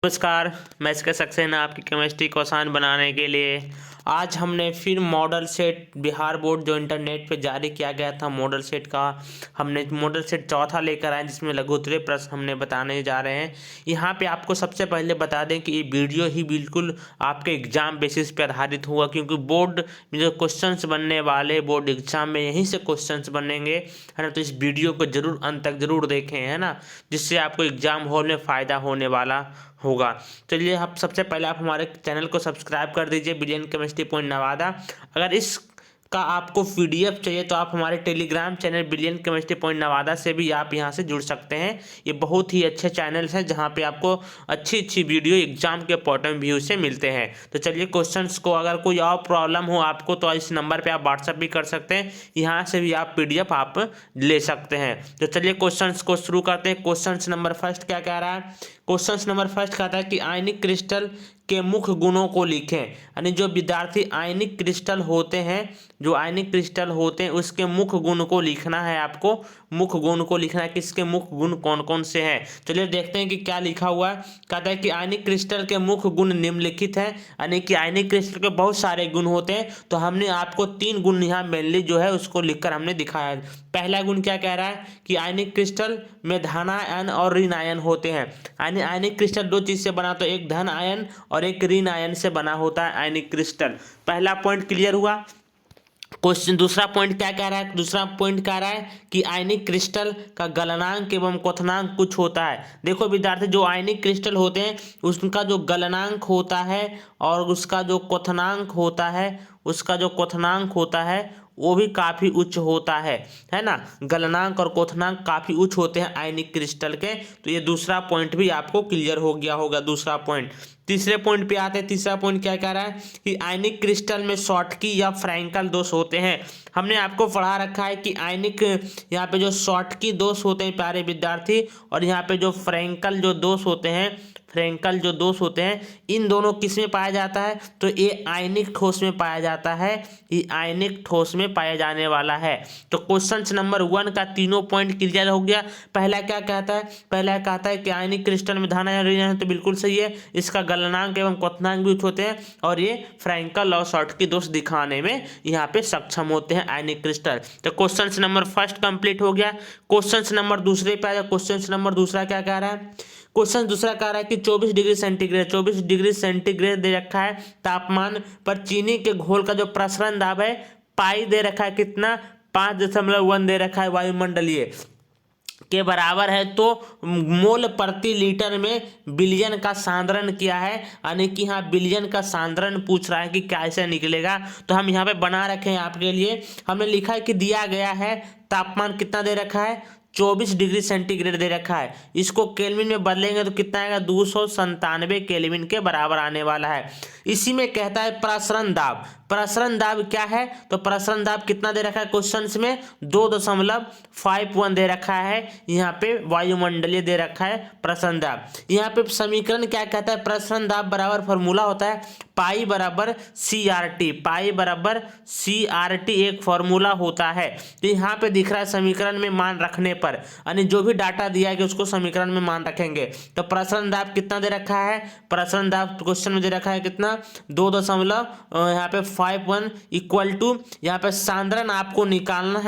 नमस्कार। मैं इसका सक्सेना आपकी केमिस्ट्री को आसान बनाने के लिए आज हमने फिर मॉडल सेट बिहार बोर्ड जो इंटरनेट पे जारी किया गया था मॉडल सेट का हमने मॉडल सेट चौथा लेकर आए जिसमें लघुत्तरीय प्रश्न हमने बताने जा रहे हैं। यहाँ पे आपको सबसे पहले बता दें कि ये वीडियो ही बिल्कुल आपके एग्जाम बेसिस पे आधारित हुआ, क्योंकि बोर्ड में जो क्वेश्चंस बनने वाले बोर्ड एग्जाम में यहीं से क्वेश्चंस बनेंगे, है ना। तो इस वीडियो को जरूर अंत तक जरूर देखें, है ना, जिससे आपको एग्जाम हॉल में फ़ायदा होने वाला होगा। चलिए, आप सबसे पहले आप हमारे चैनल को सब्सक्राइब कर दीजिए, बिलियन केमिस्ट्री पॉइंट नवादा। अगर इस का आपको पीडीएफ चाहिए तो आप हमारे Telegram channel billion chemistry point Nawada से भी आप यहां से जुड़ सकते हैं। ये बहुत ही अच्छे चैनल हैं जहां पे आपको अच्छी अच्छी वीडियो एग्जाम के पॉइंट ऑफ व्यू से मिलते हैं। तो चलिए, क्वेश्चंस को अगर कोई और प्रॉब्लम हो आपको तो इस नंबर पे आप व्हाट्सअप भी कर सकते हैं, यहाँ से भी आप पीडीएफ आप ले सकते हैं। तो चलिए क्वेश्चंस को शुरू करते हैं। क्वेश्चन नंबर फर्स्ट क्या कह रहा है? क्वेश्चन नंबर फर्स्ट कहता है कि आयनिक क्रिस्टल के मुख्य गुणों को लिखें। यानी जो विद्यार्थी आयनिक क्रिस्टल होते हैं, जो आयनिक क्रिस्टल होते हैं उसके मुख्य गुण को लिखना है। आपको मुख्य गुण को लिखना है कि इसके मुख्य गुण कौन कौन से हैं। चलिए देखते हैं कि क्या लिखा हुआ है। कहता है कि आयनिक क्रिस्टल के मुख्य गुण निम्नलिखित हैं। यानी कि आयनिक क्रिस्टल के बहुत सारे गुण होते हैं, तो हमने आपको 3 गुण यहाँ मेनली जो है उसको लिखकर हमने दिखाया है। पहला गुण क्या कह रहा है कि आयनिक क्रिस्टल में धनायन और ऋण आयन होते हैं। आयनिक क्रिस्टल 2 चीज से बना, तो एक धन आयन और एक ऋण आयन से बना होता है आयनिक क्रिस्टल। पहला पॉइंट क्लियर हुआ। क्वेश्चन दूसरा पॉइंट क्या कह रहा है? दूसरा पॉइंट कह रहा है कि आयनिक क्रिस्टल का गलनांक एवं क्वथनांक कुछ होता है। देखो विद्यार्थी, जो आयनिक क्रिस्टल होते हैं उसका जो गलनांक होता है और उसका जो क्वथनांक होता है वो भी काफ़ी उच्च होता है ना। गलनांक और क्वथनांक काफ़ी उच्च होते हैं आयनिक क्रिस्टल के। तो ये दूसरा पॉइंट भी आपको क्लियर हो गया होगा, दूसरा पॉइंट। तीसरे पॉइंट पे आते हैं। तीसरा पॉइंट क्या कह रहा है कि आयनिक क्रिस्टल में शॉटकी या फ्रैंकल दोष होते हैं। हमने आपको पढ़ा रखा है कि आयनिक यहाँ पे जो शॉटकी दोष होते हैं प्यारे विद्यार्थी, और यहाँ पे जो फ्रैंकल जो दोष होते हैं इन दोनों किस में पाया जाता है? तो ये आयनिक ठोस में पाया जाता है। ये आयनिक ठोस में पाया जाने वाला है। तो क्वेश्चन नंबर 1 का तीनों पॉइंट क्लियर हो गया। पहला क्या कहता है? पहला कहता है कि आयनिक क्रिस्टल में धन आयन ऋण आयन, तो बिल्कुल सही है। इसका गलनांक एवं क्वथनांक भी उच्च होते हैं और ये फ्रैंकल और शॉटकी दोष दिखाने में यहाँ पे सक्षम होते हैं आयनिक क्रिस्टल। तो क्वेश्चन नंबर फर्स्ट कंप्लीट हो गया। क्वेश्चन नंबर दूसरे पे आया। क्वेश्चन नंबर दूसरा क्या कह रहा है? क्वेश्चन दूसरा कह रहा है कि 24 डिग्री सेंटीग्रेड दे रखा है तापमान पर चीनी के घोल का जो प्रसरण दाब है पाई दे रखा है कितना? 5.1 दे रखा है वायुमंडलीय के बराबर है। तो मोल प्रति लीटर में बिलियन का सांद्रण किया है। यानी कि यहाँ बिलियन का सांद्रण पूछ रहा है कि कैसे निकलेगा। तो हम यहाँ पे बना रखे हैं आपके लिए। हमने लिखा है कि दिया गया है तापमान कितना दे रखा है? 24 डिग्री सेंटीग्रेड दे रखा है। इसको केल्विन में बदलेंगे तो कितना आएगा? 297 केल्विन के बराबर आने वाला है। इसी में कहता है प्रसरण दाब। प्रसरण दाब क्या है? तो प्रसरण दाब कितना दे रखा है क्वेश्चन में? 2.51 दे रखा है। यहाँ पे वायुमंडलीय दे रखा है प्रसरण दाब। यहाँ पे समीकरण क्या कहता है? प्रसरण दाब बराबर फॉर्मूला होता है पाई बराबर CRT। पाई बराबर CRT एक फॉर्मूला होता है। तो यहाँ पे दिख रहा है समीकरण में मान रखने पर, यानी जो भी डाटा दिया गया उसको समीकरण में मान रखेंगे। तो प्रसरण दाब कितना दे रखा है? प्रसरण दाब क्वेश्चन में दे रखा है कितना? 2 यहाँ पे 51 इक्वल टू, यहाँ पे सांद्रण आपको निकालना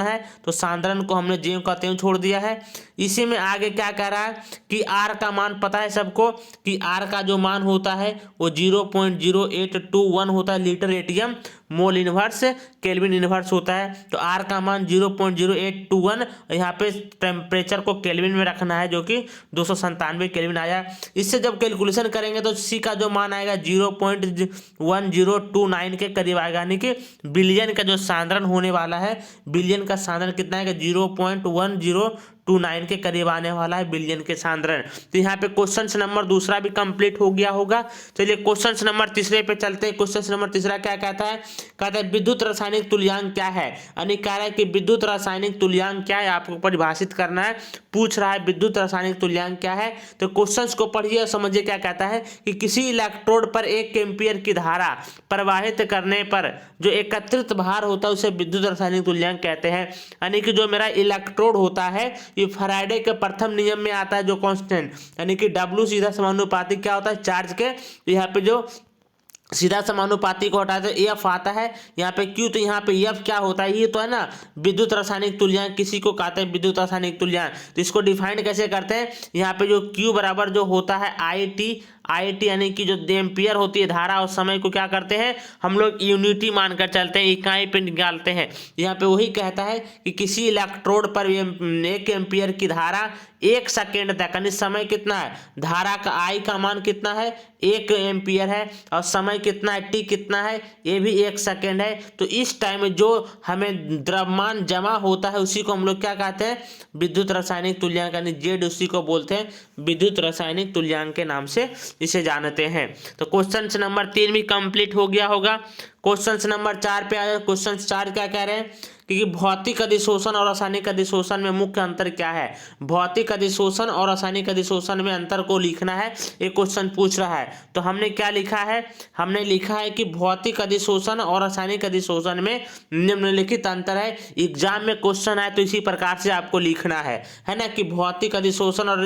है। तो सांद्रण को हमने ज्यों का त्यों छोड़ दिया है। इसी में आगे क्या कह रहा है कि R का मान पता है सबको कि R का जो मान होता है वो 0.0821 होता है litre ATM mole inverse kelvin inverse होता है। तो R का मान 0.0821, यहाँ पे टेम्परेचर को केल्विन में रखना है जो कि 297 केल्विन आया। इससे जब कैलकुलेशन करेंगे तो C का जो मान आएगा 0.1029 के करीब आएगा। यानी कि बिलियन का जो सांद्रण होने वाला है, बिलियन का सांद्रण कितना आएगा? 0.1029 के करीब आने वाला है बिलियन के सांद्रण। तो यहाँ पे क्वेश्चन नंबर दूसरा भी कंप्लीट हो गया होगा। चलिए क्वेश्चन नंबर तीसरे पे चलते हैं। क्वेश्चन नंबर तीसरा क्या कहता है कहता है विद्युत रासायनिक तुल्यांक क्या है, यानी कह रहा है कि विद्युत रासायनिक तुल्यांक क्या है, आपको परिभाषित करना है। पूछ रहा है विद्युत रासायनिक तुल्यांक क्या है, तो क्वेश्चंस को पढ़िए और समझिए क्या कहता है कि किसी इलेक्ट्रोड पर 1 एम्पीयर की धारा प्रवाहित करने पर जो एकत्रित भार होता है उसे विद्युत रासायनिक तुल्यांक कहते हैं। यानी कि जो मेरा इलेक्ट्रोड होता है ये फैराडे के प्रथम नियम में आता है, जो कांस्टेंट यानी कि W सीधा समानुपातिक क्या होता है चार्ज के, यहाँ पे जो सीधा समानुपाती को हटाते तो एफ आता है, यहाँ पे क्यू, तो यहाँ पे एफ क्या होता है, ये तो है ना विद्युत रासायनिक तुल्यांक, किसी को कहते हैं विद्युत रासायनिक तुल्यांक। तो इसको डिफाइन कैसे करते हैं, यहाँ पे जो क्यू बराबर जो होता है आई टी यानी कि जो एम्पियर होती है धारा, उस समय को क्या करते हैं हम लोग यूनिटी मानकर चलते हैं, इकाई पे निकालते हैं। यहाँ पे वही कहता है कि किसी इलेक्ट्रोड पर 1 एम्पियर की धारा 1 सेकेंड तक, यानी समय कितना है, धारा का आई का मान कितना है 1 एम्पियर है, और समय कितना है टी कितना है, ये भी 1 सेकेंड है। तो इस टाइम में जो हमें द्रव्यमान जमा होता है उसी को हम लोग क्या कहते हैं, विद्युत रासायनिक तुल्यांक, यानी जेड उसी को बोलते हैं विद्युत रासायनिक तुल्यांक के नाम से इसे जानते हैं। तो क्वेश्चन नंबर 3 भी कंप्लीट हो गया होगा। क्वेश्चन नंबर 4 पे आया। क्वेश्चन 4 क्या कह रहे हैं कि भौतिक अधिशोषण और रासायनिक अधिशोषण में मुख्य अंतर क्या है। भौतिक अधिशोषण और रासायनिक अधिशोषण में अंतर को लिखना है, ये क्वेश्चन पूछ रहा है। तो हमने क्या लिखा है, हमने लिखा है कि भौतिक अधिशोषण और रासायनिक अधिशोषण में निम्नलिखित अंतर है। एग्जाम में क्वेश्चन आए तो इसी प्रकार से आपको लिखना है ना, कि भौतिक अधिशोषण और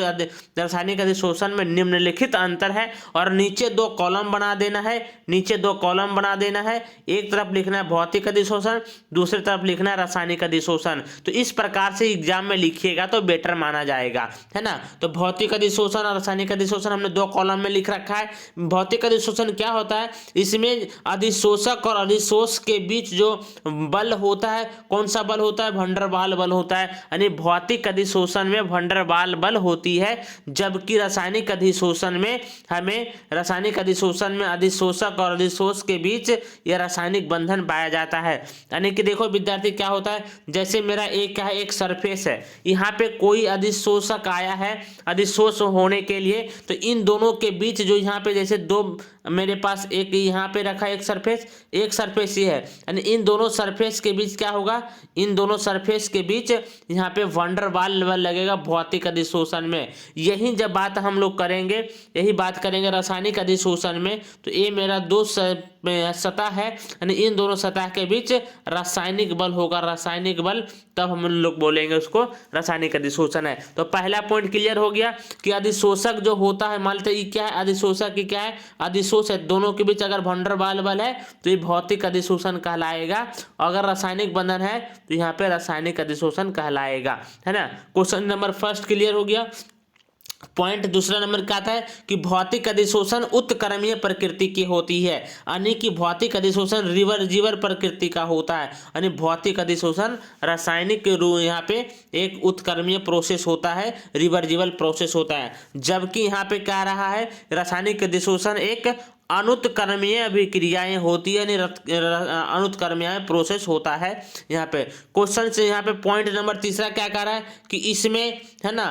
रासायनिक अधिशोषण में निम्नलिखित अंतर है, और नीचे 2 कॉलम बना देना है, नीचे 2 कॉलम बना देना है। एक तरफ लिखना है भौतिक अधिशोषण, दूसरी तरफ लिखना है रासायनिक अधिशोषण। तो इस प्रकार से एग्जाम में लिखिएगा तो बेटर माना जाएगा, है ना। तो भौतिक अधिशोषण और रासायनिक अधिशोषण हमने 2 कॉलम में लिख रखा है। भौतिक अधिशोषण क्या होता है, इसमें अधिशोषक और अधिशोष के बीच जो बल होता है, कौन सा बल होता है, वैन डर वाल बल होता है। यानी भौतिक अधिशोषण में वैन डर वाल बल होती है, जबकि रासायनिक अधिशोषण में हमें रासायनिक अधिशोषण में अधिशोषक और अधिशोष के बीच यह रासायनिक बंधन पाया जाता है। यानी कि देखो विद्यार्थी क्या होता है, जैसे मेरा एक सरफेस है, यहाँ पे कोई अधिशोषक आया है अधिशोष होने के लिए, तो इन दोनों के बीच जो यहाँ पे जैसे 2 मेरे पास एक यहाँ पे रखा एक सरफेस ये है, यानी इन दोनों सरफेस के बीच क्या होगा, इन दोनों सरफेस के बीच यहाँ पे वैन डर वाल बल लगेगा भौतिक अधिशोषण में। यही जब बात हम लोग करेंगे, यही बात करेंगे रासायनिक अधिशोषण में, तो ये मेरा 2 सतह है, यानी इन दोनों सतह के बीच रासायनिक बल होगा, रासायनिक बल, तब हम लोग बोलेंगे उसको रासायनिक अधिशोषण है। तो पहला पॉइंट क्लियर हो गया कि अधिशोषक जो होता है, मान लेते ये क्या है, अधिशोषक की क्या है, अधिशोष है। दोनों के बीच अगर वैन डर वाल बल है तो ये भौतिक अधिशोषण कहलाएगा, अगर रासायनिक बंधन है तो यहाँ पे रासायनिक अधिशोषण कहलाएगा, है ना। क्वेश्चन नंबर 1 क्लियर हो गया। पॉइंट दूसरा नंबर क्या आता है कि भौतिक अधिशोषण उत्क्रमणीय प्रकृति की होती है, यानी कि भौतिक अधिशोषण रिवर्सिबल प्रकृति का होता है, यानी भौतिक अधिशोषण रासायनिक यहाँ पे एक उत्क्रमणीय प्रोसेस होता है, रिवर्सिबल प्रोसेस होता है, जबकि यहाँ पे क्या रहा है रासायनिक अधिशोषण एक अनुत्क्रमणीय अभिक्रियाएं होती है, अनुत्क्रमणीय प्रोसेस होता है। यहाँ पे क्वेश्चन से यहाँ पे पॉइंट नंबर 3 क्या कह रहा है कि इसमें है ना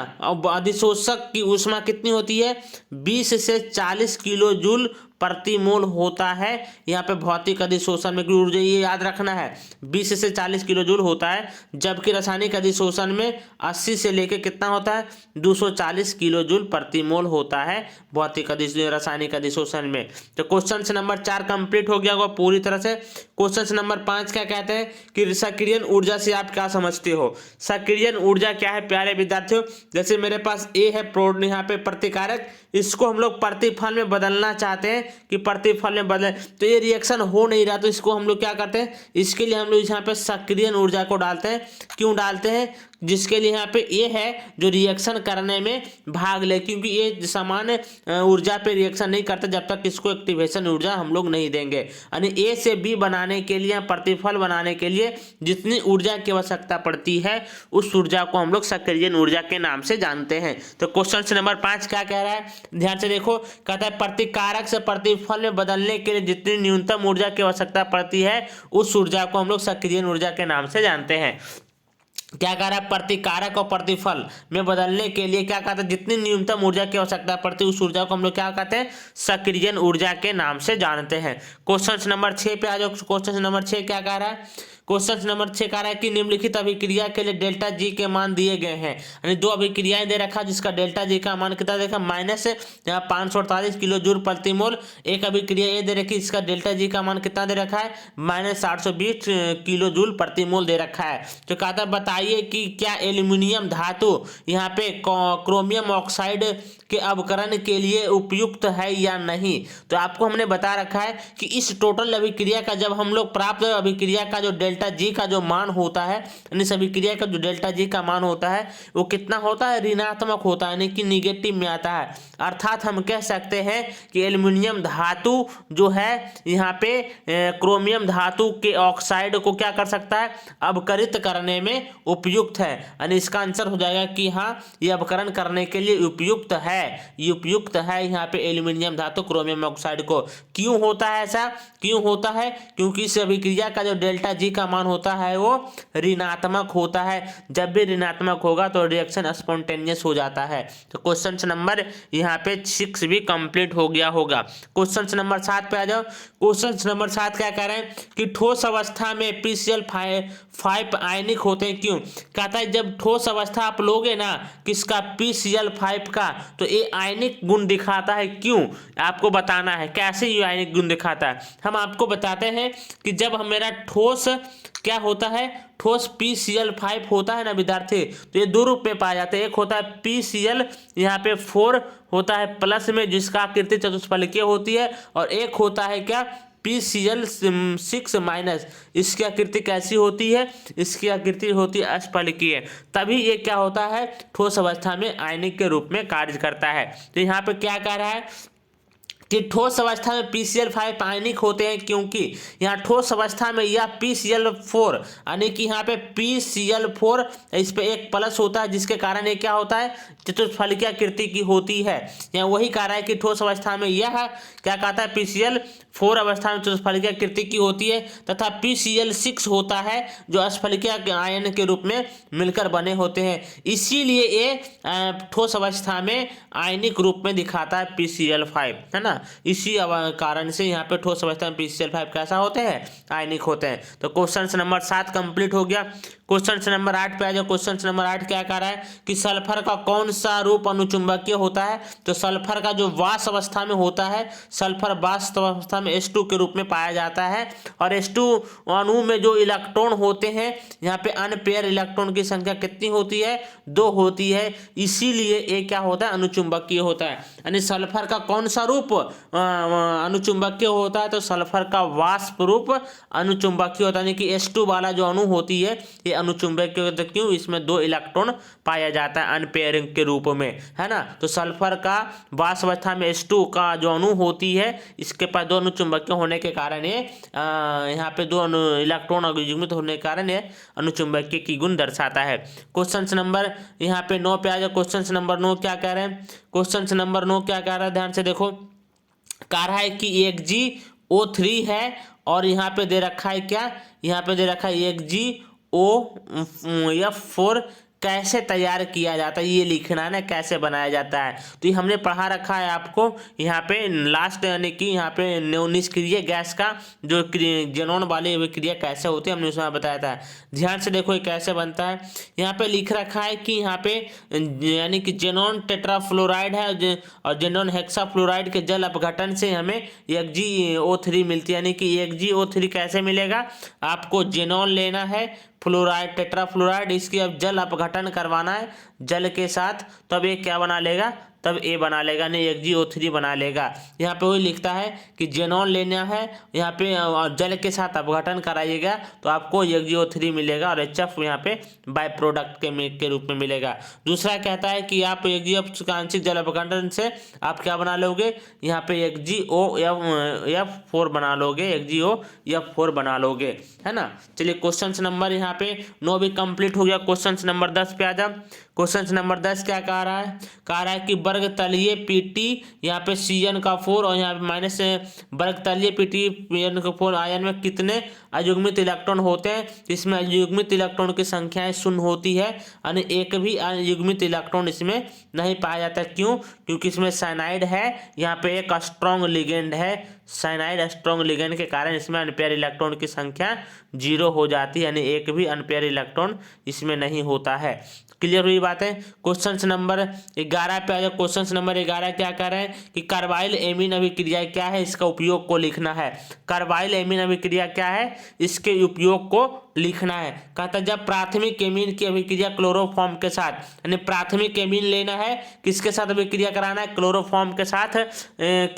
अधिशोषक की ऊष्मा कितनी होती है, 20 से 40 किलो जूल प्रति मोल होता है। यहाँ पे भौतिक अधिशोषण में ऊर्जा ये याद रखना है 20 से 40 किलो जूल होता है, जबकि रासायनिक अधिशोषण में 80 से लेके कितना होता है 240 किलो जूल प्रति मोल होता है भौतिक रासायनिक अधिशोषण में। तो क्वेश्चन नंबर 4 कंप्लीट हो गया होगा पूरी तरह से। क्वेश्चन नंबर 5 क्या कहते हैं कि सक्रियण ऊर्जा से आप क्या समझते हो। सक्रियण ऊर्जा क्या है प्यारे विद्यार्थियों, जैसे मेरे पास ए है प्रोड यहाँ पे प्रतिकारक, इसको हम लोग प्रतिफल में बदलना चाहते हैं कि प्रतिफल में बदले, तो ये रिएक्शन हो नहीं रहा, तो इसको हम लोग क्या करते हैं, इसके लिए हम लोग यहाँ पे सक्रियण ऊर्जा को डालते हैं। क्यों डालते हैं, जिसके लिए यहाँ पे ए है जो रिएक्शन करने में भाग ले, क्योंकि ये सामान्य ऊर्जा पे रिएक्शन नहीं करता जब तक इसको एक्टिवेशन ऊर्जा हम लोग नहीं देंगे। यानी ए से बी बनाने के लिए, प्रतिफल बनाने के लिए जितनी ऊर्जा की आवश्यकता पड़ती है उस ऊर्जा को हम लोग सक्रियण ऊर्जा के नाम से जानते हैं। तो क्वेश्चन नंबर 5 क्या कह रहा है, ध्यान से देखो, कहता है प्रतिकारक से प्रतिफल में बदलने के लिए जितनी न्यूनतम ऊर्जा की आवश्यकता पड़ती है उस ऊर्जा को हम लोग सक्रियण ऊर्जा के नाम से जानते हैं। क्या कह रहा है, प्रतिकारक और प्रतिफल में बदलने के लिए क्या कहते हैं, जितनी न्यूनतम ऊर्जा की आवश्यकता पड़ती है उस ऊर्जा को हम लोग क्या कहते हैं, सक्रियण ऊर्जा के नाम से जानते हैं। क्वेश्चन नंबर 6 पे आ जाओ। क्वेश्चन नंबर 6 क्या कह रहा है, क्वेश्चन नंबर 6 कह रहा है कि निम्नलिखित अभिक्रिया के लिए डेल्टा जी के मान दिए गए हैं। यानी दो अभिक्रियाएं दे रखा जिसका डेल्टा जी का मान कितना देखा, माइनस यहाँ 548 किलो जूल प्रति मोल। एक अभिक्रिया ये दे रखी जिसका डेल्टा जी का मान कितना दे रखा है, माइनस 820 किलो जूल प्रति मोल दे रखा है। तो कहता है बताइए कि क्या एल्यूमिनियम धातु यहाँ पे क्रोमियम ऑक्साइड के अवकरण के लिए उपयुक्त है या नहीं। तो आपको हमने बता रखा है कि इस टोटल अभिक्रिया का जब हम लोग प्राप्त अभिक्रिया का जो डेल्टा जी का जो मान होता है, यानी इस अभिक्रिया का जो डेल्टा जी का मान होता है वो कितना होता है, ऋणात्मक होता है, यानी कि निगेटिव में आता है। अर्थात हम कह सकते हैं कि एल्यूमिनियम धातु जो है यहाँ पे क्रोमियम धातु के ऑक्साइड को क्या कर सकता है, अवकरित करने में उपयुक्त है। यानी इसका आंसर हो जाएगा कि हाँ ये अवकरण करने के लिए उपयुक्त है, ये उपयुक्त है यहाँ पे एल्यूमिनियम धातु क्रोमियम ऑक्साइड को। क्यों होता है ऐसा, क्यों होता है, क्योंकि इस अभिक्रिया का जो डेल्टा जी का मान होता है वो ऋणात्मक होता है। जब भी ऋणात्मक होगा तो रिएक्शन स्पॉन्टेनियस हो जाता है। तो क्वेश्चन नंबर यहाँ पे 6 भी कंप्लीट हो गया होगा। क्वेश्चन नंबर 7 पे आ जाओ। क्वेश्चन नंबर 7 क्या कह रहे हैं कि ठोस अवस्था में PCl5 आयनिक होते हैं, क्यों। कहता है जब ठोस अवस्था आप लोगे ना किसका, PCl5 का, तो ये आयनिक गुण दिखाता है। क्यों, आपको बताना है कैसे ये आयनिक गुण दिखाता है। हम आपको बताते हैं कि जब हम मेरा ठोस क्या होता है, ठोस PCl5 होता है ना विद्यार्थी, तो ये दो रूप में पाए जाते हैं। एक होता है PCl यहाँ पे 4 होता है प्लस में जिसका आकृति चतुष्फलकीय होती है, और एक होता है क्या PCl6 माइनस, इसकी आकृति कैसी होती है, इसकी आकृति होती है अष्टफलकीय। तभी ये क्या होता है, ठोस अवस्था में आयनिक के रूप में कार्य करता है। तो यहाँ पे क्या कह रहा है कि ठोस अवस्था में PCl5 आयनिक होते हैं, क्योंकि यहाँ ठोस अवस्था में यह PCl4 यानी कि यहाँ पे PCl4 इस पे एक प्लस होता है जिसके कारण ये क्या होता है, चतुष्फलकीय आकृति की होती है। यहाँ वही कह रहा है कि ठोस अवस्था में यह क्या कहता है, PCl4 अवस्था में चतुष्फलकीय आकृति की होती है, तथा PCl6 होता है जो अष्टफलकीय आयन के रूप में मिलकर बने होते हैं। इसीलिए ये ठोस अवस्था में आयनिक रूप में दिखाता है PCl5, है ना। इसी कारण से यहाँ पे ठोस अवस्था में PCl5 कैसा होते हैं, आयनिक होते हैं। तो क्वेश्चन नंबर 7 कंप्लीट हो गया। क्वेश्चन नंबर 8 पे आ जाओ। क्वेश्चन नंबर 8 क्या कह रहा है कि सल्फर का कौन सा रूप अनुचुंबकीय होता है। तो सल्फर का जो वाष्प अवस्था में होता है, सल्फर वाष्प अवस्था में H2 के रूप में पाया जाता है, और H2 अणु में जो इलेक्ट्रॉन होते हैं यहाँ पे अनपेयर इलेक्ट्रॉन की संख्या कितनी होती है, 2 होती है। इसीलिए ये क्या होता है, अनुचुंबकीय होता है। यानी सल्फर का कौन सा रूप अनुचुंबकीय होता है, तो सल्फर का वाष्प रूप अनुचुंबकीय होता है। यानी कि H2 वाला जो अणु होती है ये अनुचुंबकीय होता है। क्यों, इसमें 2 इलेक्ट्रॉन पाया जाता है अनपेयरिंग के रूप में, है ना। तो सल्फर का वाष्प अवस्था में H2 का जो अणु होती है इसके पास 2 अनुचुंबकीय होने के कारण ये यहाँ पे 2 इलेक्ट्रॉन युग्मित होने के कारण ये अनुचुंबकीय की गुण दर्शाता है। क्वेश्चन नंबर यहाँ पे 9 पे आ जाओ। क्वेश्चन नंबर 9 क्या कह रहे हैं, क्वेश्चन नंबर 9 क्या कह रहा है, ध्यान से देखो। कह रहा है कि AgO3 है, और यहाँ पे दे रखा है क्या, यहाँ पे दे रखा है AgOF4 कैसे तैयार किया जाता है, ये लिखना है ना, कैसे बनाया जाता है। तो ये हमने पढ़ा रखा है आपको यहाँ पे लास्ट, यानी कि यहाँ पे निष्क्रिय गैस का जो जेनॉन वाली विक्रिया कैसे होती है हमने उसमें बताया था। ध्यान से देखो ये कैसे बनता है। यहाँ पे लिख रखा है कि यहाँ पे यानी कि जेनॉन टेट्राफ्लोराइड है और जेनॉन हेक्साफ्लोराइड के जल अपघटन से हमें AgO3 मिलती है। यानी कि AgO3 कैसे मिलेगा, आपको जेनॉन लेना है, फ्लोराइड टेट्राफ्लोराइड, इसकी अब जल अपघटन करवाना है जल के साथ, तब ये क्या बना लेगा, तब ए बना लेगा, नहीं AgO3 बना लेगा। यहाँ पे वही लिखता है कि जेनॉन लेना है, यहाँ पे जल के साथ अपघटन कराइएगा तो आपको AgO3 मिलेगा, और HF यहाँ पे बाय प्रोडक्ट के रूप में मिलेगा। दूसरा कहता है कि आप AgF का आंशिक जल अपघटन से आप क्या बना लोगे, यहाँ पे AgOF4 बना लोगे, AgOF4 बना लोगे, है ना। चलिए क्वेश्चन नंबर यहाँ पे 9 भी कंप्लीट हो गया। क्वेश्चन नंबर 10 पे आ जा। क्वेश्चन नंबर 10 क्या कह रहा है? कह रहा है कि वर्ग तलीय Pt यहाँ पे Cn का 4 और यहाँ पे माइनस वर्ग तलीय Pn का 4 आयन में कितने अयुग्मित इलेक्ट्रॉन होते हैं? इसमें अयुग्मित इलेक्ट्रॉन की संख्याएं शून्य होती है, यानी एक भी अयुग्मित इलेक्ट्रॉन इसमें नहीं पाया जाता। क्यों? क्योंकि इसमें साइनाइड है, यहाँ पे एक स्ट्रॉन्ग लिगेंड है, साइनाइड स्ट्रॉन्ग लिगेंड के कारण इसमें अनपेयर इलेक्ट्रॉन की संख्या 0 हो जाती है, यानी एक भी अनपेयर इलेक्ट्रॉन इसमें नहीं होता है। क्लियर हुई बात है? क्वेश्चन नंबर 11 पे आ जाओ। क्वेश्चन नंबर 11 क्या कर रहे हैं कि कार्बाइल एमीन अभिक्रिया क्या है, इसका उपयोग को लिखना है। कार्बाइल एमीन अभिक्रिया क्या है, इसके उपयोग को लिखना है। कहता है जब प्राथमिक एमीन की अभिक्रिया क्लोरोफॉर्म के साथ, यानी प्राथमिक एमीन लेना है, किसके साथ अभिक्रिया कराना है? क्लोरोफॉर्म के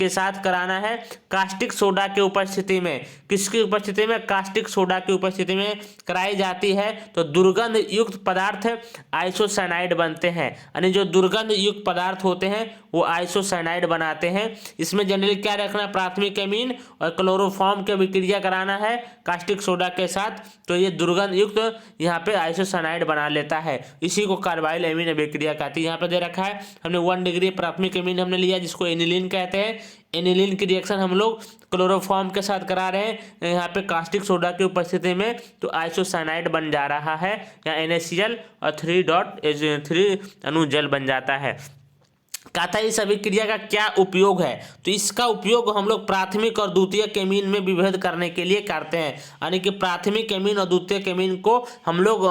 साथ कराना है कास्टिक सोडा की उपस्थिति में। किसकी उपस्थिति में? कास्टिक सोडा की उपस्थिति में कराई जाती है तो दुर्गंध युक्त पदार्थ आइसोसाइनाइड बनते हैं, यानी जो दुर्गंध युक्त पदार्थ होते हैं वो आइसोसाइनाइड बनाते हैं। इसमें जनरली क्या रखना है? प्राथमिक एमीन और क्लोरोफॉर्म की अभिक्रिया कराना है कास्टिक सोडा के साथ, तो ये दुर्गंध युक्त यहाँ पे आइसोसाइनाइड बना लेता है। इसी को कार्बाइल एमीन अभिक्रिया कहती है। यहाँ पे दे रखा है हमने 1 डिग्री प्राथमिक एमीन हमने लिया जिसको एनिलीन कहते हैं। एनिलीन की रिएक्शन हम लोग क्लोरोफॉर्म के साथ करा रहे हैं यहाँ पे कास्टिक सोडा की उपस्थिति में, तो आइसोसाइनाइड बन जा रहा है या NaCl और 3 अणु जल बन जाता है। कहता है इस अभिक्रिया का क्या उपयोग है? तो इसका उपयोग हम लोग प्राथमिक और द्वितीयक एमीन में विभेद करने के लिए करते हैं, यानी कि प्राथमिक एमीन और द्वितीयक एमीन को हम लोग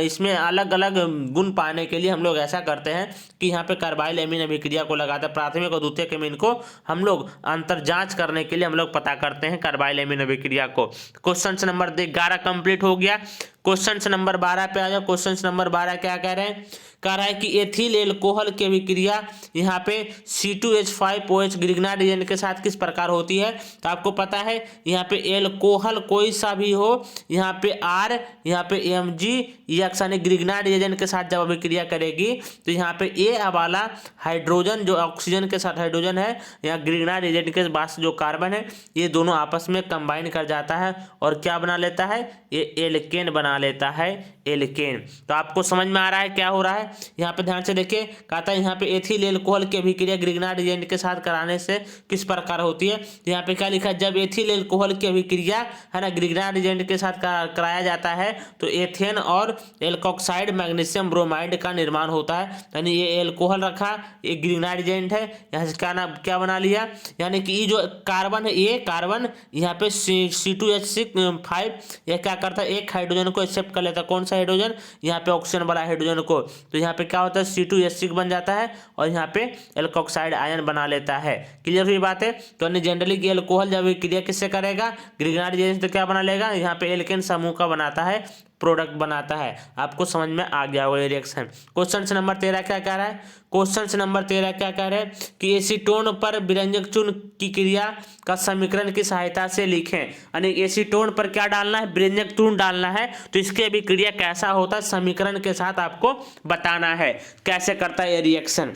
इसमें अलग अलग गुण पाने के लिए हम लोग ऐसा करते हैं कि यहाँ पे कार्बाइल एमीन अभिक्रिया को लगाते हैं। प्राथमिक और द्वितीयक एमीन को हम लोग अंतर जांच करने के लिए हम लोग पता करते हैं कार्बाइल एमीन अभिक्रिया को। क्वेश्चन नंबर 11 कंप्लीट हो गया। क्वेश्चन नंबर 12 पे आ जाओ। क्वेश्चन नंबर 12 क्या कह रहे हैं? कह रहा है कि एथिल एल्कोहल की अभिक्रिया यहाँ पे C2H5OH ग्रिग्नार्ड एजेंट के साथ किस प्रकार होती है? तो आपको पता है यहाँ पे एल्कोहल कोई सा भी हो, यहाँ पे R, यहाँ पे Mg यानी ग्रिग्नार्ड एजेंट के साथ जब अभिक्रिया करेगी तो यहाँ पे ए वाला हाइड्रोजन जो ऑक्सीजन के साथ हाइड्रोजन है, यहाँ ग्रिग्नार्ड एजेंट के पास जो कार्बन है, ये दोनों आपस में कंबाइन कर जाता है और क्या बना लेता है? ये एल्केन बना लेता है, एल्केन। तो आपको समझ में आ रहा है क्या हो रहा है? यहाँ पे ध्यान से देखिए, कहता है यहाँ पे एथिल एल्कोहल की अभिक्रिया ग्रिग्नार्ड एजेंट के साथ कराने से किस प्रकार होती है? तो यहाँ पे क्या लिखा है? जब एथिल एल्कोहल की अभिक्रिया है ना ग्रिग्नार्ड एजेंट के साथ कराया जाता है तो एथेन और एल्कोक्साइड मैग्नीशियम ब्रोमाइड का निर्माण होता है, यानी ये एल्कोहल रखा, ये ग्रिग्नार्ड एजेंट है, यहाँ से क्या बना लिया, यानी कि ये जो कार्बन है, ये कार्बन यहाँ पे C2H5 यह क्या करता है? एक हाइड्रोजन को एक्सेप्ट कर लेता है। कौन सा हाइड्रोजन? यहाँ पे ऑक्सीजन वाला हाइड्रोजन को। तो यहाँ पे क्या होता है? C2H6 बन जाता है और यहाँ पे एल्कोक्साइड आयन बना लेता है। क्लियर हुई बात है? तो जनरली की एल्कोहल जब क्रिया किससे करेगा? ग्रिग्नार्ड एजेंट से क्या बना लेगा? यहाँ पे एल्केन समूह का बनाता है, प्रोडक्ट बनाता है। आपको समझ में आ गया होगा ये रिएक्शन। क्वेश्चन नंबर 13 क्या कह रहा है? क्वेश्चन नंबर 13 क्या कह रहे हैं कि एसीटोन पर विरंजक चूर्ण की क्रिया का समीकरण की सहायता से लिखें, यानी एसीटोन पर क्या डालना है? विरंजक चूर्ण डालना है, तो इसके भी क्रिया कैसा होता है समीकरण के साथ आपको बताना है कैसे करता है ये रिएक्शन।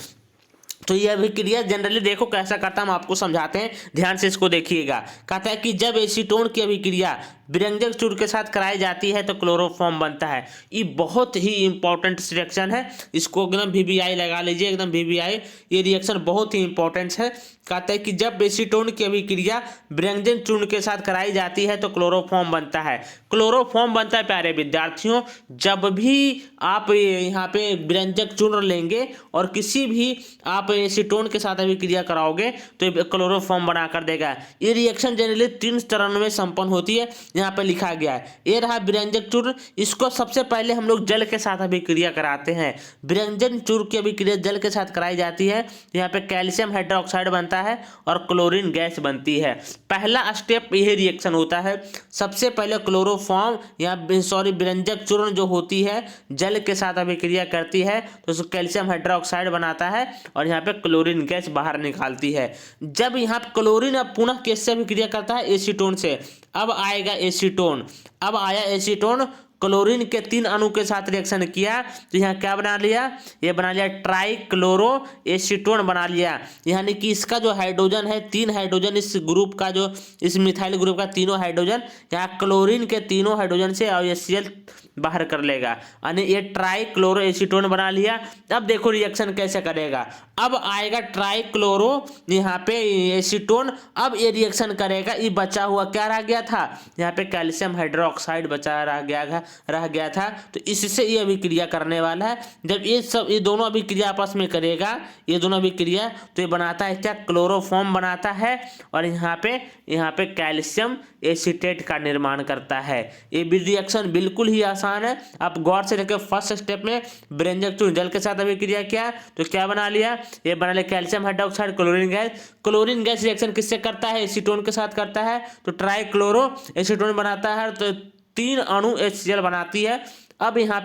तो यह अभिक्रिया जनरली देखो कैसा करता है, हम आपको समझाते हैं, ध्यान से इसको देखिएगा। कहता है कि जब एसीटोन की अभिक्रिया विरंजक चूर्ण के साथ कराई जाती है तो क्लोरोफॉर्म बनता है। ये बहुत ही इंपॉर्टेंट रिएक्शन है, इसको एकदम VBI लगा लीजिए, एकदम VBI। ये रिएक्शन बहुत ही इंपॉर्टेंट है। कहता है कि जब एसीटोन की अभिक्रिया विरंजक चूर्ण के साथ कराई जाती है तो क्लोरोफॉर्म बनता है। क्लोरोफॉर्म बनता है प्यारे विद्यार्थियों जब भी आप यहाँ पे विरंजक चूर्ण लेंगे और किसी भी आप एसीटोन के साथ अभिक्रिया कराओगे तो क्लोरोफॉर्म बना कर देगा। ये रिएक्शन जनरली 3 चरण में संपन्न होती है, यहाँ पे लिखा गया है। ये रहा विरंजक चूर्ण, इसको सबसे पहले हम लोग जल के साथ अभिक्रिया कराते हैं। विरंजक चूर्ण की अभिक्रिया जल के साथ कराई जाती है, यहाँ पे कैल्शियम हाइड्रोक्साइड बनता है और क्लोरीन गैस बनती है। पहला स्टेप यही रिएक्शन होता है। सबसे पहले क्लोरोफॉर्म या विरंजक चूर्ण जो होती है जल के साथ अभिक्रिया करती है तो उसको कैल्शियम हाइड्रोक्साइड बनाता है और यहाँ पे क्लोरीन गैस बाहर निकालती है। जब यहाँ क्लोरीन अब पुनः किससे अभिक्रिया करता है? एसीटोन से। अब आएगा एसीटोन, अब आया एसीटोन क्लोरीन के 3 अणु के साथ रिएक्शन किया तो यहाँ क्या बना लिया, ये बना लिया ट्राइक्लोरो एसीटोन बना लिया। यानी कि इसका जो हाइड्रोजन है, 3 हाइड्रोजन इस ग्रुप का, जो इस मिथाइल ग्रुप का तीनों हाइड्रोजन यहाँ क्लोरीन के तीनों हाइड्रोजन से HCl बाहर कर लेगा, यानी ये ट्राइक्लोरो एसीटोन बना लिया। अब देखो रिएक्शन कैसे करेगा, अब आएगा ट्राइक्लोरो यहाँ पे एसीटोन, अब ये रिएक्शन करेगा, ये बचा हुआ क्या रह गया था, यहाँ पे कैल्शियम हाइड्रोक्साइड बचा रह गया था, तो इससे ये अभिक्रिया करने वाला है। जब ये दोनों अभिक्रिया आपस में करेगा, ये दोनों अभिक्रिया, तो ये बनाता है क्या, क्लोरोफॉर्म बनाता है, और यहाँ पे कैल्शियम एसीटेट का निर्माण करता है। ये रिएक्शन बिल्कुल ही आसान है, आप गौर से देखिए। फर्स्ट स्टेप में बेंजक चूर्ण जल के साथ अभिक्रिया किया तो क्या बना लिया, ये बना लिया calcium hydroxide chlorine gas. Chlorine gas reaction किससे करता है, एसीटोन के साथ करता है, तो ट्राइक्लोरो एसीटोन बनाता है, तो 3 अणु HCl बनाती है। अब यहाँ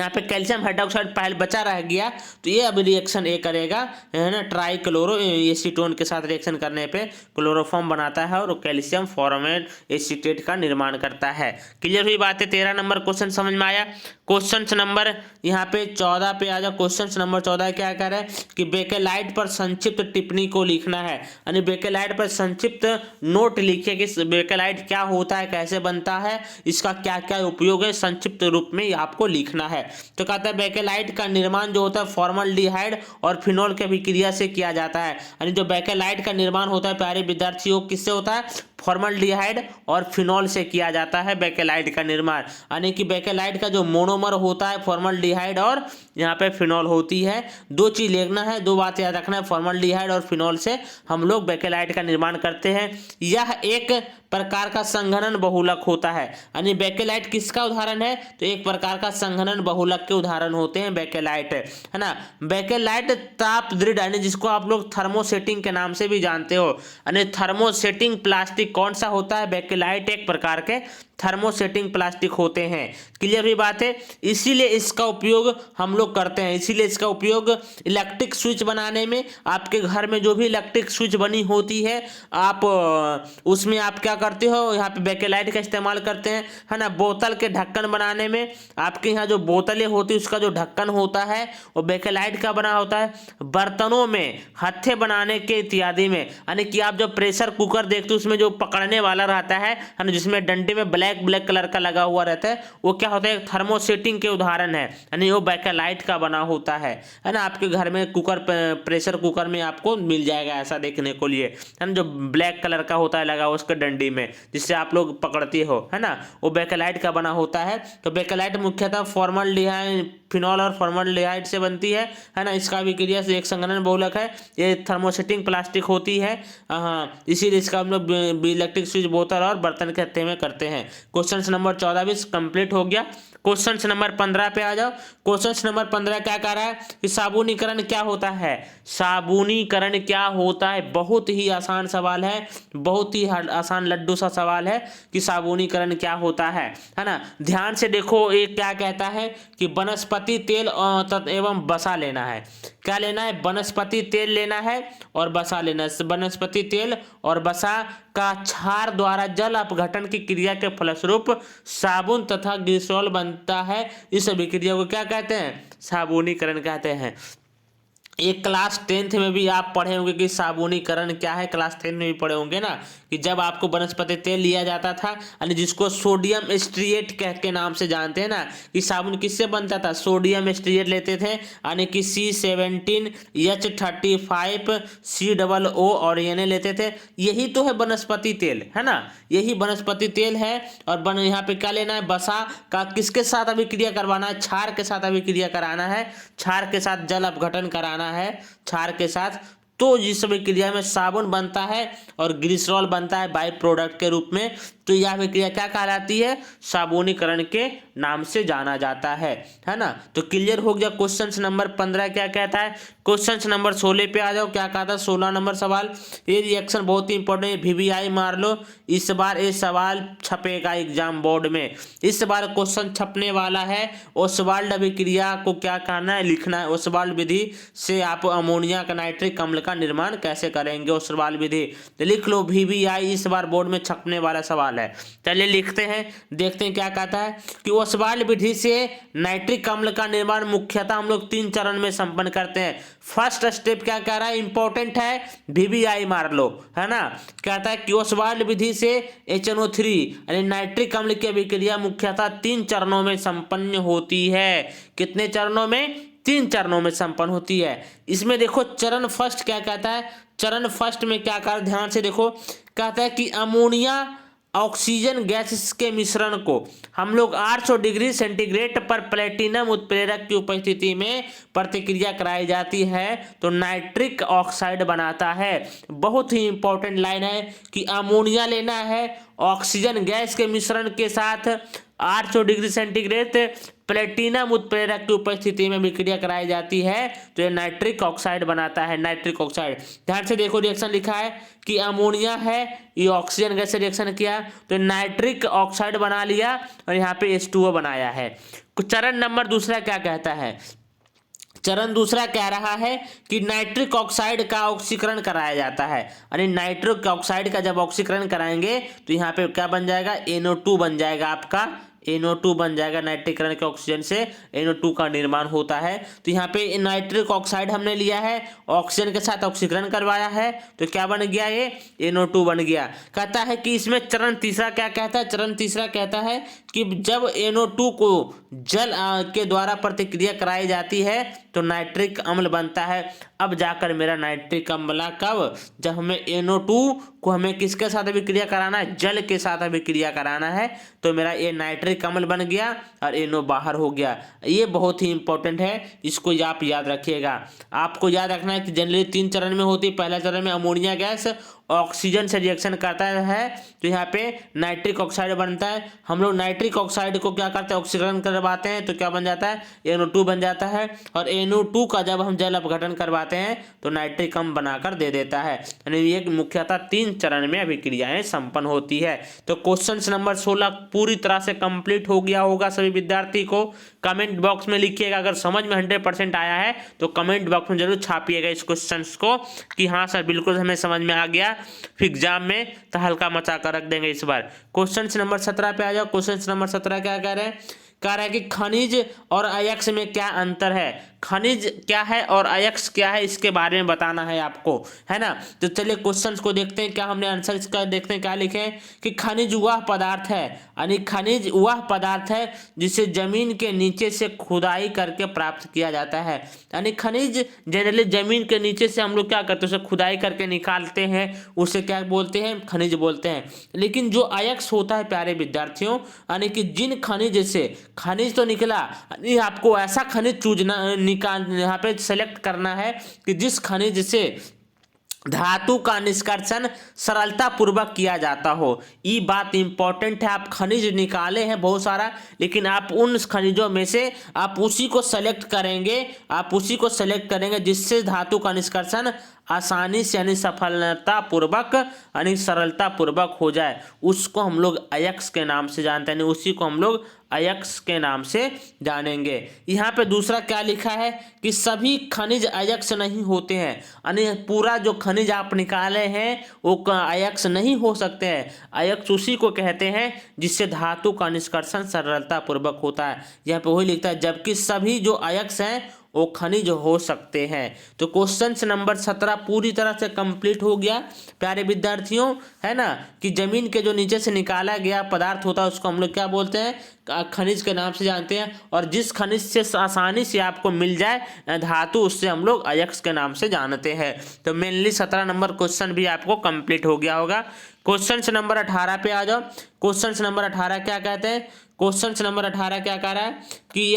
पे कैल्शियम हाइड्रोक्साइड पहले बचा रह गया, तो ये अब रिएक्शन ए करेगा, है ना, ट्राइक्लोरो एसीटोन के साथ रिएक्शन करने पे क्लोरोफॉर्म बनाता है और कैल्शियम फॉर्मेट एसीटेट का निर्माण करता है। क्लियर हुई बात है। 13 नंबर क्वेश्चन समझ में आया। क्वेश्चन नंबर यहाँ पे 14 पे आ जाओ। क्वेश्चन नंबर 14 क्या कह रहा है कि बेकेलाइट पर संक्षिप्त टिप्पणी को लिखना है, यानी बेकेलाइट पर संक्षिप्त नोट लिखिए कि बेकेलाइट क्या होता है, कैसे बनता है, इसका क्या क्या उपयोग है, संक्षिप्त रूप में आपको लिखना है। तो कहता है बेकेलाइट का निर्माण जो होता है फॉर्मल्डिहाइड और फिनोल के अभिक्रिया से किया जाता है, यानी जो बेकेलाइट का निर्माण होता है प्यारे विद्यार्थियों, किससे होता है, फॉर्मल्डिहाइड और फिनोल से किया जाता है बेकेलाइट का निर्माण। यानी कि बेकेलाइट का जो मोनोमर होता है फॉर्मल्डिहाइड और यहाँ पे फिनोल होती है। 2 चीज लिखना है, 2 बात याद रखना है, फॉर्मल्डिहाइड और फिनोल से हम लोग बेकेलाइट का निर्माण करते हैं। यह एक प्रकार का संघनन बहुलक होता है, यानी बेकेलाइट किसका उदाहरण है, तो एक प्रकार का संघनन बहुलक के उदाहरण होते हैं बेकेलाइट, है ना। बेकेलाइट ताप दृढ़, यानी जिसको आप लोग थर्मोसेटिंग के नाम से भी जानते हो, यानी थर्मोसेटिंग प्लास्टिक कौन सा होता है, बेकेलाइट एक प्रकार के थर्मोसेटिंग प्लास्टिक होते हैं। क्लियर हुई बात है। इसीलिए इसका उपयोग हम लोग करते हैं, इसीलिए इसका उपयोग इलेक्ट्रिक स्विच बनाने में, आपके घर में जो भी इलेक्ट्रिक स्विच बनी होती है, आप उसमें आप क्या करते हो, यहाँ पे बेकेलाइट का इस्तेमाल करते हैं, है ना। बोतल के ढक्कन बनाने में, आपके यहाँ जो बोतलें होती है उसका जो ढक्कन होता है वो बेकेलाइट का बना होता है। बर्तनों में, हत्थे बनाने के इत्यादि में, यानी कि आप जो प्रेशर कुकर देखते हो उसमें जो पकड़ने वाला रहता है ना, जिसमें डंडे में ब्लैक कलर का लगा हुआ रहता है, वो क्या होता है, थर्मोसेटिंग के उदाहरण है, यानी वो बेकेलाइट का बना होता है ना। आपके घर में कुकर, प्रेशर कुकर में आपको मिल जाएगा ऐसा देखने को लिए, है ना, जो ब्लैक कलर का होता है लगा हुआ उसके डंडी में, जिससे आप लोग पकड़ते हो, है ना, वो बेकेलाइट का बना होता है। तो बेकेलाइट मुख्यतः फॉर्मल्डिहाइड, फिनोल और फॉर्मल्डिहाइड से बनती है ना। इसका अभिक्रिया से एक संघनन बहुलक है, ये थर्मोसेटिंग प्लास्टिक होती है, हाँ, इसीलिए इसका हम लोग इलेक्ट्रिक स्विच, बोतल और बर्तन के हत्थे में करते हैं। क्वेश्चन नंबर 14 भी कंप्लीट हो गया। क्वेश्चन नंबर 15 पे आ जाओ। क्वेश्चन नंबर 15 क्या कह रहा है कि साबुनीकरण क्या होता है। साबुनीकरण क्या होता है, बहुत ही आसान सवाल है, बहुत ही आसान लड्डू सा सवाल है कि साबुनीकरण क्या होता है ना। ध्यान से देखो, ये क्या कहता है कि वनस्पति तेल एवं वसा लेना है। क्या लेना है, वनस्पति तेल लेना है और वसा लेना है। वनस्पति तेल और वसा का क्षार द्वारा जल अपघटन की क्रिया के फलस्वरूप साबुन तथा ग्लिसरॉल बनता है। इस अभिक्रिया को क्या कहते हैं, साबुनीकरण कहते हैं। एक क्लास 10th में भी आप पढ़े होंगे कि साबुनीकरण क्या है, क्लास 10 में भी पढ़े होंगे ना, कि जब आपको वनस्पति तेल लिया जाता था, यानी जिसको सोडियम स्ट्रिएट कह के नाम से जानते हैं ना, कि साबुन किससे बनता था, सोडियम स्ट्रिएट लेते थे, यानी कि C17H35COO और Na लेते थे। यही तो है वनस्पति तेल, है ना, यही वनस्पति तेल है। और यहाँ पे क्या लेना है, वसा का किसके साथ अभिक्रिया करवाना है, क्षार के साथ अभिक्रिया कराना है, क्षार के साथ जल अपघटन कराना है, क्षार के साथ, तो जिस अभिक्रिया में साबुन बनता है और ग्लिसरॉल बनता है बाई प्रोडक्ट के रूप में, तो यह अभिक्रिया क्या कहलाती है, साबुनीकरण के नाम से जाना जाता है ना। तो क्लियर हो गया। क्वेश्चन नंबर 15 क्या कहता है। क्वेश्चन नंबर 16 पे आ जाओ। क्या कहता है 16 नंबर सवाल, ये रिएक्शन बहुत ही इंपॉर्टेंट है, VVI मार लो, इस बार ये सवाल छपेगा एग्जाम बोर्ड में, इस बार क्वेश्चन छपने वाला है। ओसवाल्ड अभिक्रिया को क्या करना है, लिखना है। ओसवाल्ड विधि से आप अमोनिया का नाइट्रिक अम्ल का निर्माण कैसे करेंगे, ओसवाल्ड विधि लिख लो। VVI इस बार बोर्ड में छपने वाला सवाल है। सवाल है। चलिए लिखते हैं, देखते हैं क्या कहता है कि ओसवाल्ड विधि से नाइट्रिक अम्ल का निर्माण मुख्यतः हम लोग 3 चरण में संपन्न करते हैं। फर्स्ट स्टेप क्या कह रहा है, इंपॉर्टेंट है, VBI मार लो, है ना। कहता है कि ओसवाल्ड विधि से HNO3 यानी नाइट्रिक अम्ल की अभिक्रिया मुख्यतः 3 चरणों में संपन्न होती है। कितने चरणों में? 3 चरणों में संपन्न होती है। इसमें देखो चरण फर्स्ट क्या कहता है, चरण फर्स्ट में क्या कर, ध्यान से देखो, कहता है कि अमोनिया ऑक्सीजन गैस के मिश्रण को हम लोग 800 डिग्री सेंटीग्रेड पर प्लेटिनम उत्प्रेरक की उपस्थिति में प्रतिक्रिया कराई जाती है तो नाइट्रिक ऑक्साइड बनाता है। बहुत ही इंपॉर्टेंट लाइन है कि अमोनिया लेना है, ऑक्सीजन गैस के मिश्रण के साथ 800 डिग्री सेंटीग्रेड प्लेटिनम उत्प्रेरक की उपस्थिति में विक्रिया कराई जाती है तो ये नाइट्रिक ऑक्साइड बनाता है, नाइट्रिक ऑक्साइड। ध्यान से देखो, रिएक्शन लिखा है कि अमोनिया है, ये ऑक्सीजन गैस से रिएक्शन किया तो नाइट्रिक ऑक्साइड बना लिया और यहाँ पे H2O बनाया है। चरण नंबर दूसरा क्या कहता है, चरण दूसरा कह रहा है कि नाइट्रिक ऑक्साइड का ऑक्सीकरण कराया जाता है, यानी नाइट्रिक ऑक्साइड का जब ऑक्सीकरण कराएंगे तो यहाँ पे क्या बन जाएगा, NO2 बन जाएगा, आपका NO2 बन जाएगा। नाइट्रिकरण के ऑक्सीजन से NO2 का निर्माण होता है। तो यहाँ पे नाइट्रिक ऑक्साइड हमने लिया है, ऑक्सीजन के साथ ऑक्सीकरण करवाया है तो क्या बन गया, ये NO2 बन गया। कहता है कि इसमें चरण तीसरा क्या कहता है, चरण तीसरा कहता है कि जब NO2 को जल के द्वारा प्रतिक्रिया कराई जाती है तो नाइट्रिक अम्ल बनता है। अब जाकर मेरा नाइट्रिक अम्ल कब, जब हमें NO2 को हमें किसके साथ अभिक्रिया कराना है, जल के साथ अभिक्रिया कराना है तो मेरा ये नाइट्रिक अम्ल बन गया और NO बाहर हो गया। ये बहुत ही इंपॉर्टेंट है, इसको आप याद रखिएगा। आपको याद रखना है कि जनरली 3 चरण में होती है। पहला चरण में अमोनिया गैस ऑक्सीजन से रिएक्शन करता है तो यहाँ पे नाइट्रिक ऑक्साइड बनता है। हम लोग नाइट्रिक ऑक्साइड को क्या करते हैं, ऑक्सीकरण करवाते हैं तो क्या बन जाता है, NO2 बन जाता है और NO2 का जब हम जल अपघटन करवाते हैं तो नाइट्रिक अम्ल बनाकर दे देता है। यानी ये मुख्यतः 3 चरण में अभिक्रियाएं संपन्न होती है। तो क्वेश्चन नंबर 16 पूरी तरह से कंप्लीट हो गया होगा सभी विद्यार्थी को। कमेंट बॉक्स में लिखिएगा, अगर समझ में 100% आया है तो कमेंट बॉक्स में जरूर छापिएगा इस क्वेश्चन को कि हाँ सर बिल्कुल हमें समझ में आ गया, फिर एग्जाम में तो हल्का मचा कर रख देंगे इस बार। क्वेश्चन नंबर 17 पे आ जाओ। क्वेश्चन नंबर 17 क्या कह रहे हैं, कह रहा है कि खनिज और अयस्क में क्या अंतर है, खनिज क्या है और अयस्क क्या है इसके बारे में बताना है आपको, है ना। तो चलिए क्वेश्चंस को देखते हैं, क्या हमने आंसर इसका देखते हैं। क्या लिखे हैं कि खनिज वह पदार्थ है, यानी खनिज वह पदार्थ है जिसे जमीन के नीचे से खुदाई करके प्राप्त किया जाता है। यानी खनिज जनरली जमीन के नीचे से हम लोग क्या करते हैं, उसे खुदाई करके निकालते हैं, उसे क्या बोलते हैं, खनिज बोलते हैं। लेकिन जो अयस्क होता है प्यारे विद्यार्थियों, यानी कि जिन खनिज से खनिज तो निकला, आपको ऐसा खनिज चूजना निकाल यहाँ पे सेलेक्ट करना है कि जिस खनिज से धातु का निष्कर्षण सरलता पूर्वक किया जाता हो। ये बात इंपॉर्टेंट है। आप खनिज निकाले हैं बहुत सारा, लेकिन आप उन खनिजों में से आप उसी को सेलेक्ट करेंगे, आप उसी को सेलेक्ट करेंगे जिससे धातु का निष्कर्षण आसानी से यानी सफलता पूर्वक यानी सरलता पूर्वक हो जाए, उसको हम लोग अयस्क के नाम से जानते हैं, उसी को हम लोग अयस्क के नाम से जानेंगे। यहाँ पे दूसरा क्या लिखा है कि सभी खनिज अयस्क नहीं होते हैं, यानी पूरा जो खनिज आप निकाले हैं वो अयस्क नहीं हो सकते हैं। अयस्क उसी को कहते हैं जिससे धातु का निष्कर्षण सरलता पूर्वक होता है। यहाँ पे वही लिखता है, जबकि सभी जो अयस्क हैं वो खनिज हो सकते हैं। तो क्वेश्चन नंबर 17 पूरी तरह से कंप्लीट हो गया प्यारे विद्यार्थियों, है ना। कि जमीन के जो नीचे से निकाला गया पदार्थ होता है उसको हम लोग क्या बोलते हैं, खनिज के नाम से जानते हैं। और जिस खनिज से आसानी से आपको मिल जाए धातु, उससे हम लोग अयस्क के नाम से जानते हैं। तो मेनली 17 नंबर क्वेश्चन भी आपको कंप्लीट हो गया होगा। क्वेश्चन नंबर 18 पे आ जाओ। क्वेश्चन नंबर 18 क्या कहते हैं, क्वेश्चन नंबर 18 क्या कह रहा है कि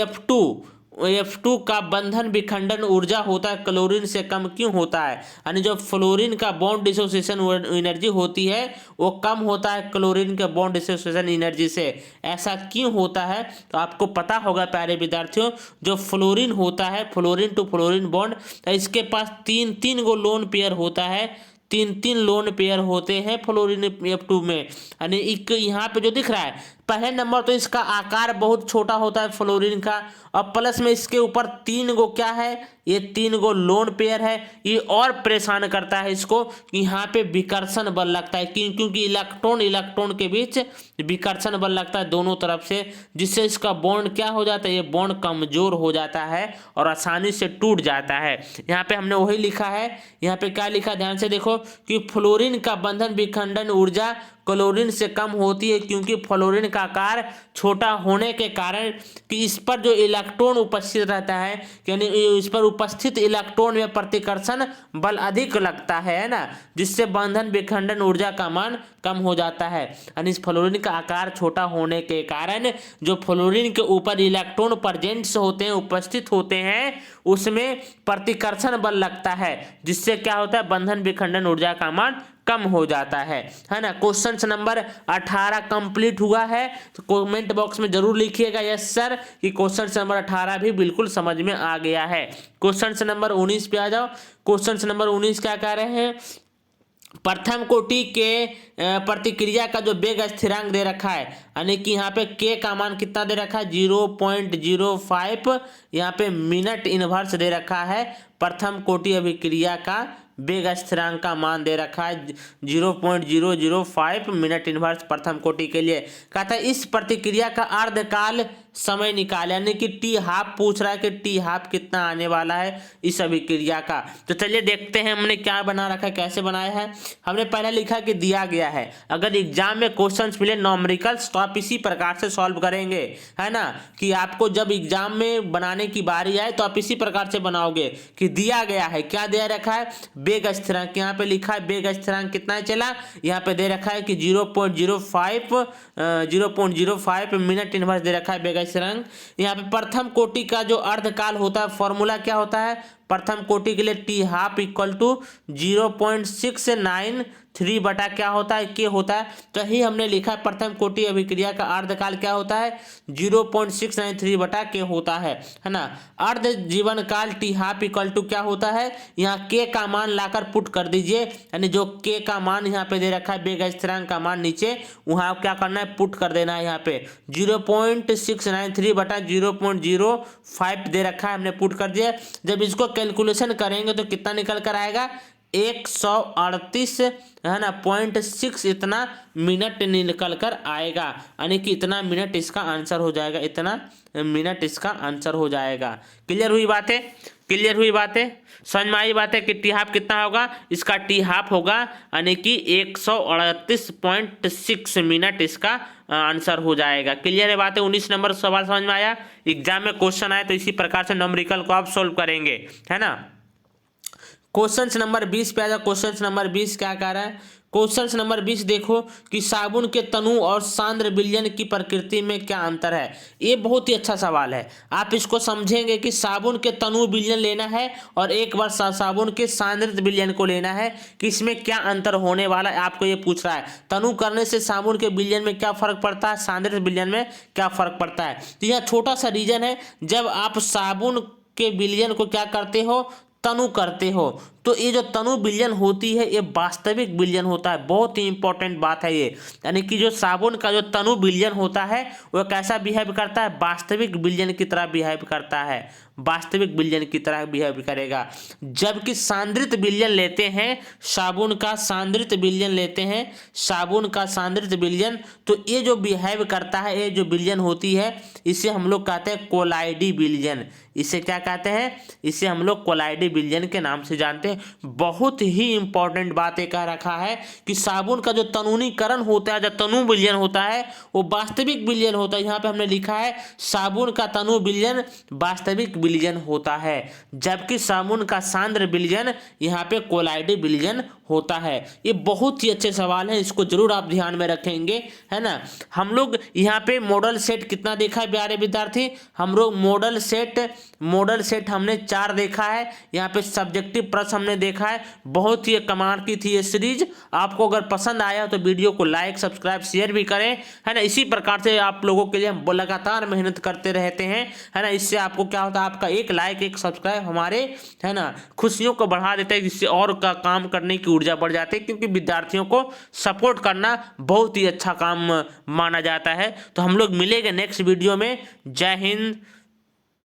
F2 का बंधन विखंडन ऊर्जा होता है क्लोरीन से कम क्यों होता है, यानी जो फ्लोरीन का बॉन्ड डिसोसिएशन एनर्जी होती है वो कम होता है क्लोरीन के बॉन्ड डिसोसिएशन एनर्जी से। ऐसा क्यों होता है तो आपको पता होगा प्यारे विद्यार्थियों, जो फ्लोरीन होता है, फ्लोरीन टू फ्लोरीन बॉन्ड, इसके पास 3 गो लोन पेयर होता है, 3 लोन पेयर होते हैं फ्लोरीन F2 में। यानी यहाँ पे जो दिख रहा है पहले नंबर तो इसका आकार बहुत छोटा होता है फ्लोरीन का, और प्लस में इसके ऊपर 3 गो क्या है, ये 3 गो लोन पेयर है। ये और परेशान करता है इसको कि यहाँ पे विकर्षण बल लगता है, क्योंकि इलेक्ट्रॉन इलेक्ट्रॉन के बीच विकर्षण बल लगता है दोनों तरफ से, जिससे इसका बॉन्ड क्या हो जाता है, ये बॉन्ड कमजोर हो जाता है और आसानी से टूट जाता है। यहाँ पे हमने वही लिखा है, यहाँ पे क्या लिखा ध्यान से देखो कि फ्लोरीन का बंधन विखंडन ऊर्जा क्लोरीन से कम होती है, क्योंकि फ्लोरीन का आकार छोटा होने के कारण कि इस पर जो इलेक्ट्रॉन उपस्थित रहता है, यानी इस पर उपस्थित इलेक्ट्रॉन में प्रतिकर्षण बल अधिक लगता है ना, जिससे बंधन विखंडन ऊर्जा का मान कम हो जाता है। यानी इस फ्लोरीन का आकार छोटा होने के कारण जो फ्लोरीन के ऊपर इलेक्ट्रॉन प्रेजेंट्स होते हैं, उपस्थित होते हैं, उसमें प्रतिकर्षण बल लगता है, जिससे क्या होता है, बंधन विखंडन ऊर्जा का मान कम हो जाता है ना। क्वेश्चन नंबर 18 कंप्लीट हुआ है, तो कमेंट बॉक्स में जरूर लिखिएगा यस सर कि क्वेश्चन नंबर 18 भी बिल्कुल समझ में आ गया है। क्वेश्चन नंबर 19 पे आ जाओ। क्वेश्चन नंबर 19 क्या कह रहे हैं, प्रथम कोटि के प्रतिक्रिया का जो वेग स्थिरांक दे रखा है, यानी कि यहाँ पे के का मान कितना दे रखा है, 0.05 यहाँ पे मिनट इनवर्स दे रखा है। प्रथम कोटि अभिक्रिया का वेग स्थिरांक का मान दे रखा है 0.005 मिनट इनवर्स प्रथम कोटि के लिए। कहता है इस प्रतिक्रिया का अर्धकाल समय निकाले, यानी कि टी हाफ पूछ रहा है कि टी हाफ कितना आने वाला है इस अभिक्रिया का। तो चलिए देखते हैं हमने क्या बना रखा है, कैसे बनाया है। हमने पहले लिखा कि दिया गया है, अगर एग्जाम में क्वेश्चंस मिले नॉमेरिकल्स तो आप इसी प्रकार से सॉल्व करेंगे, है ना, कि आपको जब एग्जाम में बनाने की बारी आए तो आप इसी प्रकार से बनाओगे कि दिया गया है, क्या दे रखा है, वेग स्थिरांक। यहाँ पे लिखा है वेग स्थिरांक कितना है, चला यहाँ पे दे रखा है कि 0.05 मिनट इनवर्स दे रखा है वेग स्थिरांक। यहाँ पे प्रथम कोटि का जो अर्धकाल होता है, फॉर्मूला क्या होता है, प्रथम कोटि के लिए टी हाफ इक्वल टू 0.693 बटा क्या होता है, के होता है। तो ही हमने लिखा है प्रथम कोटि अभिक्रिया का अर्धकाल क्या होता है, 0.693 बटा के होता है ना। अर्ध जीवन काल टी हाफ इक्वल टू क्या होता है, यहाँ के का मान लाकर पुट कर दीजिए, यानी जो के का मान यहाँ पे दे रखा है वेग स्थिरांक का मान नीचे, वहाँ क्या करना है, पुट कर देना है। यहाँ पे 0.693 बटा 0.05 दे रखा है, हमने पुट कर दिया। जब इसको कैलकुलेशन करेंगे तो कितना निकल कर आएगा, 138 है ना 0.6 इतना मिनट निकल कर आएगा, यानी कि इतना मिनट इसका आंसर हो जाएगा, इतना मिनट इसका आंसर हो जाएगा। क्लियर हुई बातें, क्लियर हुई बातें, समझ में आई बातें कि टी हाफ कितना होगा, इसका टी हाफ होगा यानी कि 138.6 मिनट इसका आंसर हो जाएगा। क्लियर है बातें। 19 नंबर सवाल समझ में आया, एग्जाम में क्वेश्चन आए तो इसी प्रकार से न्यूमेरिकल को आप सोल्व करेंगे, है ना। क्वेश्चन नंबर 20 पे आ जाओ। क्वेश्चन नंबर 20 क्या कह रहा है, क्वेश्चन नंबर 20 देखो कि साबुन के तनु और सांद्र विलयन की प्रकृति में क्या अंतर है। ये बहुत ही अच्छा सवाल है, आप इसको समझेंगे कि साबुन के तनु विलयन लेना है और एक बार साबुन के सांद्रित विलयन को लेना है कि इसमें क्या अंतर होने वाला है, आपको ये पूछ रहा है। तनु करने से साबुन के विलयन में क्या फर्क पड़ता है, सांद्रित विलयन में क्या फर्क पड़ता है। तो यह छोटा सा रीजन है, जब आप साबुन के विलयन को क्या करते हो, तनु करते हो, तो ये जो तनु विलयन होती है ये वास्तविक विलयन होता है। बहुत ही इंपॉर्टेंट बात है ये, यानी कि जो साबुन का जो तनु विलयन होता है वो कैसा बिहेव करता है, वास्तविक विलयन की तरह बिहेव करता है, वास्तविक विलयन की तरह बिहेव करेगा। जबकि सांद्रित विलयन लेते हैं, साबुन का सांद्रित विलयन लेते हैं, साबुन का सांद्रित विलयन, तो ये जो बिहेव करता है, ये जो विलयन होती है, इसे हम लोग कहते हैं कोलाइडी विलयन। इसे क्या कहते हैं, इसे हम लोग कोलाइडी विलयन के नाम से जानते हैं। बहुत ही इंपॉर्टेंट बात ये कह रखा है कि साबुन का जो तनुनीकरण होता है, जो तनु विलयन होता है, वो वास्तविक विलयन होता है। यहाँ पे हमने लिखा है साबुन का तनु विलयन वास्तविक विलयन होता है, जबकि साबुन का सांद्र विलयन यहाँ पे कोलाइडी विलयन होता है। ये बहुत ही अच्छे सवाल हैं, इसको जरूर आप ध्यान में रखेंगे, है ना। हम लोग यहाँ पे मॉडल सेट कितना देखा है प्यारे विद्यार्थी, हम लोग मॉडल सेट हमने 4 देखा है। यहाँ पे सब्जेक्टिव प्रश्न हमने देखा है, बहुत ही कमाल की थी ये सीरीज। आपको अगर पसंद आया तो वीडियो को लाइक सब्सक्राइब शेयर भी करें, है ना। इसी प्रकार से आप लोगों के लिए हम लगातार मेहनत करते रहते हैं, है ना। इससे आपको क्या होता है, आपका एक लाइक एक सब्सक्राइब हमारे, है ना, खुशियों को बढ़ा देता है, जिससे और का काम करने की ऊर्जा बढ़ जाती है, क्योंकि विद्यार्थियों को सपोर्ट करना बहुत ही अच्छा काम माना जाता है। तो हम लोग मिलेंगे नेक्स्ट वीडियो में। जय हिंद।